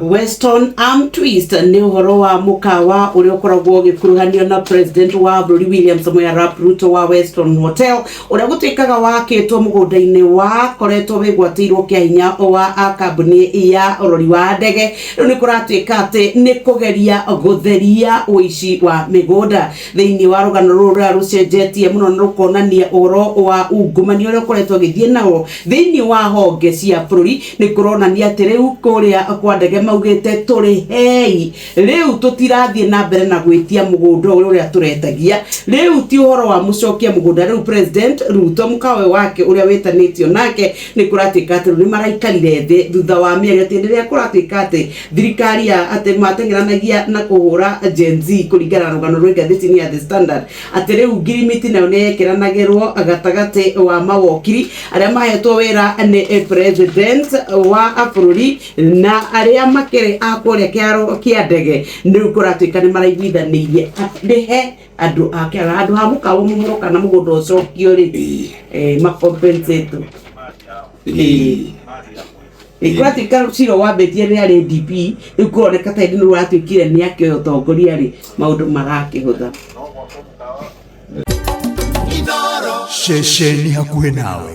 Western Arm Twist ni uhoro wa mukawa uri ukoragwo gikuruhanio na president wa Bururi William Samoei Arap Ruto wa Western Hotel uri gutikaga wakitwo mugunda-ini wa koretwo wigwatirwo kia hinya wa kambuni ya urori wa ndege riu ni kuratuika ati ni kugeria gutheria uici wa migunda thiini wa rugano rura rucenjetie muno na rukonania uhoro wa ungumania uri ukoretwo githie nawo thiini wa honge cia bururi ni kuronania ati riu kuria kwa ndege maugite turi hei riu tutirathie na mbere na gwitia mugunda uria turetagia riu ti uhoro wa mucokia mugunda riu president Ruto mukawe wake uria witanitio nake ni kuratika ati ni maraikarire thi thutha wa mieri atindiria kuratika ati thirikari ati matengeranagia na kuhura Gen Z kuringana na rugano rwa ngathĩti ya The Standard ati riu ngirimiti nayo ni yekiranagirwo gatagati wa mawokiri aria mahetwo wira ni president wa bururi na aria makere akuria kiaro kia ndege ni kuratuika ni maraiguithanirie he andu ake andu ha mukawa mumuroka na mugunda ucokio ri macompensate ikuratika ciro wambetie ni ari DP ikuroneka ta ndi uratuikire ni akio utongoria ri maundu marakihutha Shesheni hakuhe nawe.